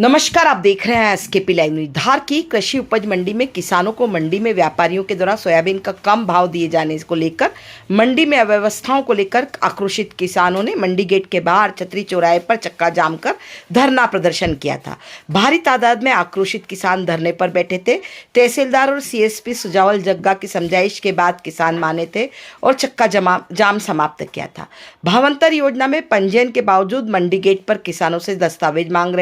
नमस्कार, आप देख रहे हैं एसकेपी लाइव न्यूज। धार की कृषि उपज मंडी में किसानों को मंडी में व्यापारियों के द्वारा सोयाबीन का कम भाव दिए जाने को लेकर मंडी में अव्यवस्थाओं को लेकर आक्रोशित किसानों ने मंडी गेट के बाहर छतरी चौराहे पर चक्का जाम कर धरना प्रदर्शन किया था। भारी तादाद में आक्रोशित किसान धरने पर बैठे थे। तहसीलदार और सीएसपी सुजावल जग्गा की समझाइश के बाद किसान माने थे और चक्का जाम समाप्त किया था। भावांतर योजना में पंजीयन के बावजूद मंडी गेट पर किसानों से दस्तावेज मांग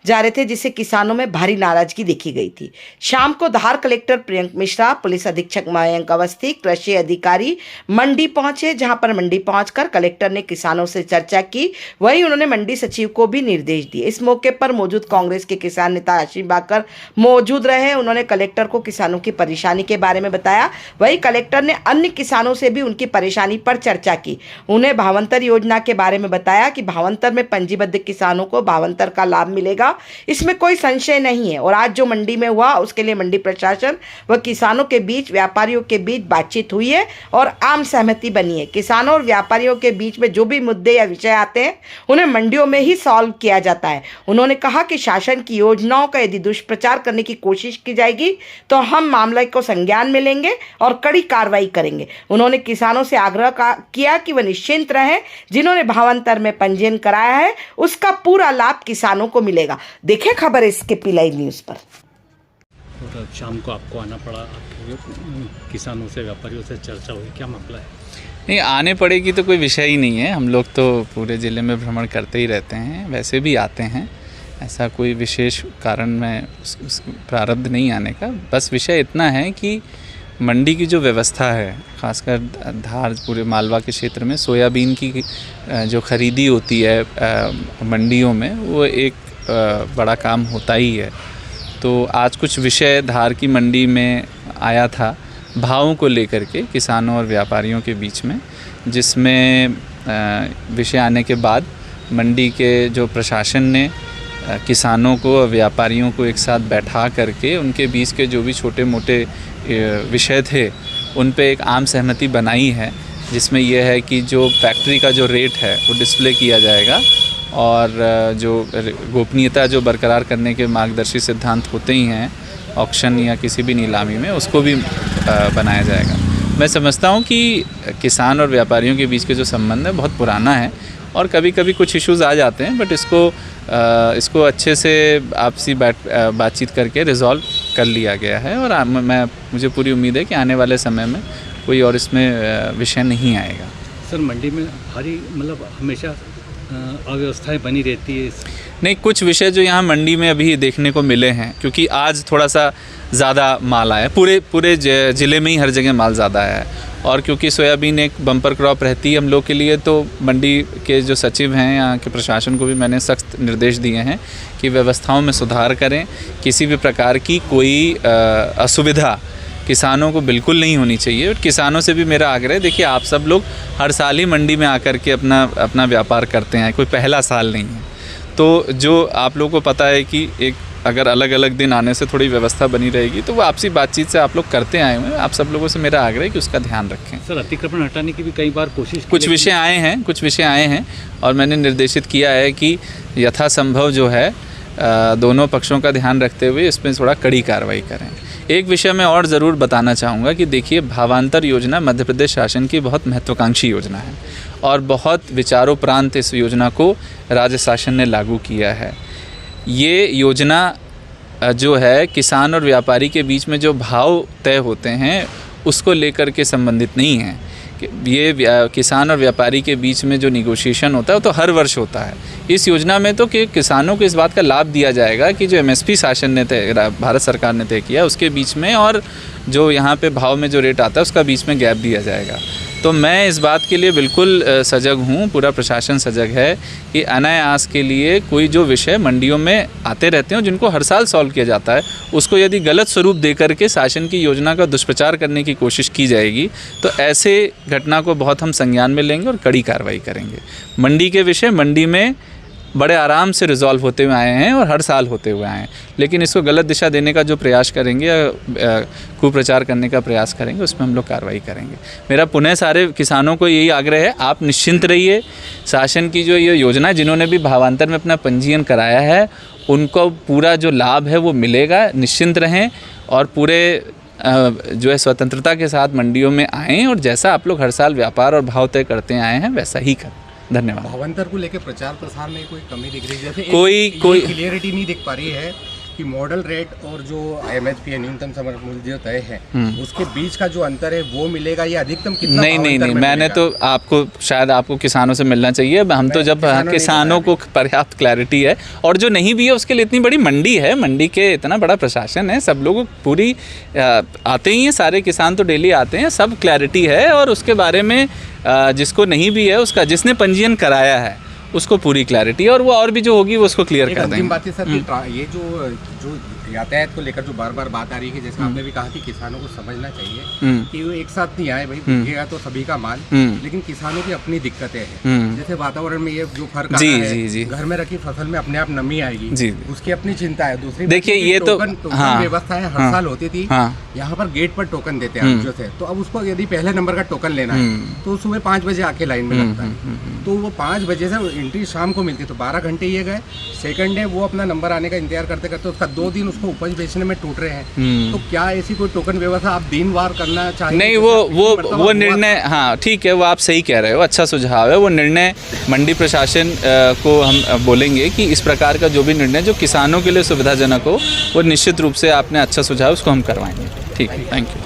जा रहे थे, जिससे किसानों में भारी नाराजगी देखी गई थी। शाम को धार कलेक्टर प्रियंक मिश्रा, पुलिस अधीक्षक मयंक अवस्थी, कृषि अधिकारी मंडी पहुंचे, जहां पर मंडी पहुंचकर कलेक्टर ने किसानों से चर्चा की। वहीं उन्होंने मंडी सचिव को भी निर्देश दिए। इस मौके पर मौजूद कांग्रेस के किसान नेता आशिम बाकर मौजूद रहे। उन्होंने कलेक्टर को किसानों की परेशानी के बारे में बताया। वहीं कलेक्टर ने अन्य किसानों से भी उनकी परेशानी पर चर्चा की। उन्हें भावांतर योजना के बारे में बताया कि भावांतर में पंजीबद्ध किसानों को भावांतर का लाभ मिलेगा, इसमें कोई संशय नहीं है। और आज जो मंडी में हुआ उसके लिए मंडी प्रशासन व किसानों के बीच, व्यापारियों के बीच बातचीत हुई है और आम सहमति बनी है। किसानों और व्यापारियों के बीच में जो भी मुद्दे या विषय आते हैं उन्हें मंडियों में ही सॉल्व किया जाता है। उन्होंने कहा कि शासन की योजनाओं का यदि दुष्प्रचार करने की कोशिश की जाएगी तो हम मामले को संज्ञान में लेंगे और कड़ी कार्रवाई करेंगे। उन्होंने किसानों से आग्रह किया कि वह निश्चिंत रहें, जिन्होंने भावांतर में पंजीयन कराया है उसका पूरा लाभ किसानों को मिलेगा। देखें खबर एसकेपी लाइव न्यूज़ पर। और शाम को आपको आना पड़ा, किसानों से, व्यापारियों से चर्चा हुई, क्या मामला है? नहीं, आने पड़ेगी तो कोई विषय ही नहीं है। हम लोग तो पूरे ज़िले में भ्रमण करते ही रहते हैं, वैसे भी आते हैं। ऐसा कोई विशेष कारण में उस प्रारब्ध नहीं आने का। बस विषय इतना है कि मंडी की जो व्यवस्था है, ख़ासकर धार पूरे मालवा के क्षेत्र में सोयाबीन की जो खरीदी होती है मंडियों में, वो एक बड़ा काम होता ही है। तो आज कुछ विषय धार की मंडी में आया था भावों को लेकर के किसानों और व्यापारियों के बीच में, जिसमें विषय आने के बाद मंडी के जो प्रशासन ने किसानों को और व्यापारियों को एक साथ बैठा करके उनके बीच के जो भी छोटे मोटे विषय थे उन पे एक आम सहमति बनाई है, जिसमें यह है कि जो फैक्ट्री का जो रेट है वो डिस्प्ले किया जाएगा और जो गोपनीयता जो बरकरार करने के मार्गदर्शी सिद्धांत होते ही हैं ऑक्शन या किसी भी नीलामी में, उसको भी बनाया जाएगा। मैं समझता हूँ कि किसान और व्यापारियों के बीच के जो संबंध है बहुत पुराना है और कभी कभी कुछ इश्यूज़ आ जाते हैं, बट इसको अच्छे से आपसी बातचीत करके रिजॉल्व कर लिया गया है। और मुझे पूरी उम्मीद है कि आने वाले समय में कोई और इसमें विषय नहीं आएगा। सर, मंडी में भारी हमेशा अव्यवस्थाएं बनी रहती है। नहीं, कुछ विषय जो यहाँ मंडी में अभी देखने को मिले हैं, क्योंकि आज थोड़ा सा ज़्यादा माल आया, पूरे ज़िले में ही हर जगह माल ज़्यादा आया है। और क्योंकि सोयाबीन एक बम्पर क्रॉप रहती है हम लोग के लिए, तो मंडी के जो सचिव हैं, यहाँ के प्रशासन को भी मैंने सख्त निर्देश दिए हैं कि व्यवस्थाओं में सुधार करें। किसी भी प्रकार की कोई असुविधा किसानों को बिल्कुल नहीं होनी चाहिए। और किसानों से भी मेरा आग्रह है, देखिए आप सब लोग हर साल ही मंडी में आकर के अपना व्यापार करते हैं, कोई पहला साल नहीं है। तो जो आप लोगों को पता है कि एक अगर अलग अलग दिन आने से थोड़ी व्यवस्था बनी रहेगी, तो वो आपसी बातचीत से आप लोग करते आए हुए हैं। आप सब लोगों से मेरा आग्रह है कि उसका ध्यान रखें। सर, अतिक्रमण हटाने की भी कई बार कोशिश, कुछ विषय आए हैं और मैंने निर्देशित किया है कि यथासंभव जो है दोनों पक्षों का ध्यान रखते हुए इसमें थोड़ा कड़ी कार्रवाई करें। एक विषय मैं और ज़रूर बताना चाहूँगा कि देखिए, भावांतर योजना मध्य प्रदेश शासन की बहुत महत्वाकांक्षी योजना है और बहुत विचारोपरांत इस योजना को राज्य शासन ने लागू किया है। ये योजना जो है किसान और व्यापारी के बीच में जो भाव तय होते हैं उसको लेकर के संबंधित नहीं है। ये किसान और व्यापारी के बीच में जो निगोशिएशन होता है वो तो हर वर्ष होता है। इस योजना में तो कि किसानों को इस बात का लाभ दिया जाएगा कि जो एमएसपी शासन ने भारत सरकार ने तय किया उसके बीच में और जो यहाँ पे भाव में जो रेट आता है उसका बीच में गैप दिया जाएगा। तो मैं इस बात के लिए बिल्कुल सजग हूँ, पूरा प्रशासन सजग है कि अनायास के लिए कोई जो विषय मंडियों में आते रहते हैं जिनको हर साल सॉल्व किया जाता है, उसको यदि गलत स्वरूप दे करके शासन की योजना का दुष्प्रचार करने की कोशिश की जाएगी तो ऐसे घटना को बहुत हम संज्ञान में लेंगे और कड़ी कार्रवाई करेंगे। मंडी के विषय मंडी में बड़े आराम से रिजॉल्व होते हुए आए हैं और हर साल होते हुए आए हैं। लेकिन इसको गलत दिशा देने का जो प्रयास करेंगे या कुप्रचार करने का प्रयास करेंगे, उसमें हम लोग कार्रवाई करेंगे। मेरा पुनः सारे किसानों को यही आग्रह है, आप निश्चिंत रहिए। शासन की जो ये योजना है, जिन्होंने भी भावांतर में अपना पंजीयन कराया है, उनको पूरा जो लाभ है वो मिलेगा। निश्चिंत रहें और पूरे जो है स्वतंत्रता के साथ मंडियों में आएँ और जैसा आप लोग हर साल व्यापार और भाव तय करते आए हैं वैसा ही करें। धन्यवाद। भावांतर को लेकर प्रचार प्रसार में कोई कमी दिख रही है? जैसे कोई क्लियरिटी नहीं दिख पा रही है कि मॉडल रेट और जो MSP है, न्यूनतम समर्थन मूल्य जो तय है, उसके बीच का जो अंतर है वो मिलेगा या अधिकतम कितना? नहीं, मैंने तो आपको शायद आपको किसानों से मिलना चाहिए। हम तो जब किसानों को पर्याप्त क्लैरिटी है और जो नहीं भी है उसके लिए इतनी बड़ी मंडी है, मंडी के इतना बड़ा प्रशासन है, सब लोग पूरी आते ही हैं, सारे किसान तो डेली आते हैं, सब क्लैरिटी है। और उसके बारे में जिसको नहीं भी है, उसका जिसने पंजीयन कराया है उसको पूरी क्लैरिटी है और वो और भी जो होगी वो उसको क्लियर कर देंगे। बात है सर, ये जो यातायात को लेकर जो बार बार बात आ रही है, जैसे आपने भी कहा कि किसानों को समझना चाहिए कि वो एक साथ नहीं आए, भाई बिकेगा तो सभी का माल, लेकिन किसानों की अपनी दिक्कतें हैं। जैसे वातावरण में ये जो फर्क आता है, घर में रखी फसल में अपने आप नमी आएगी, उसकी अपनी चिंता है। दूसरी देखिए, ये तो व्यवस्था है, हर साल होती थी। यहाँ पर गेट पर टोकन देते हैं जो थे, तो अब उसको यदि पहले नंबर का टोकन लेना है तो सुबह 5 बजे आके लाइन में लगता है, तो वो 5 बजे से एंट्री शाम को मिलती है, तो 12 घंटे ये गए। सेकंड डे वो अपना नंबर आने का इंतजार करते करते उसका 2 दिन उसको उपज बेचने में टूट रहे हैं। तो क्या ऐसी कोई टोकन व्यवस्था आप दिनवार करना चाहिए? नहीं, वो निर्णय, हाँ ठीक है, वो आप सही कह रहे हो, अच्छा सुझाव है। वो निर्णय मंडी प्रशासन को हम बोलेंगे कि इस प्रकार का जो भी निर्णय जो किसानों के लिए सुविधाजनक हो, वो निश्चित रूप से आपने अच्छा सुझाव उसको हम करवाएंगे। ठीक है, थैंक यू।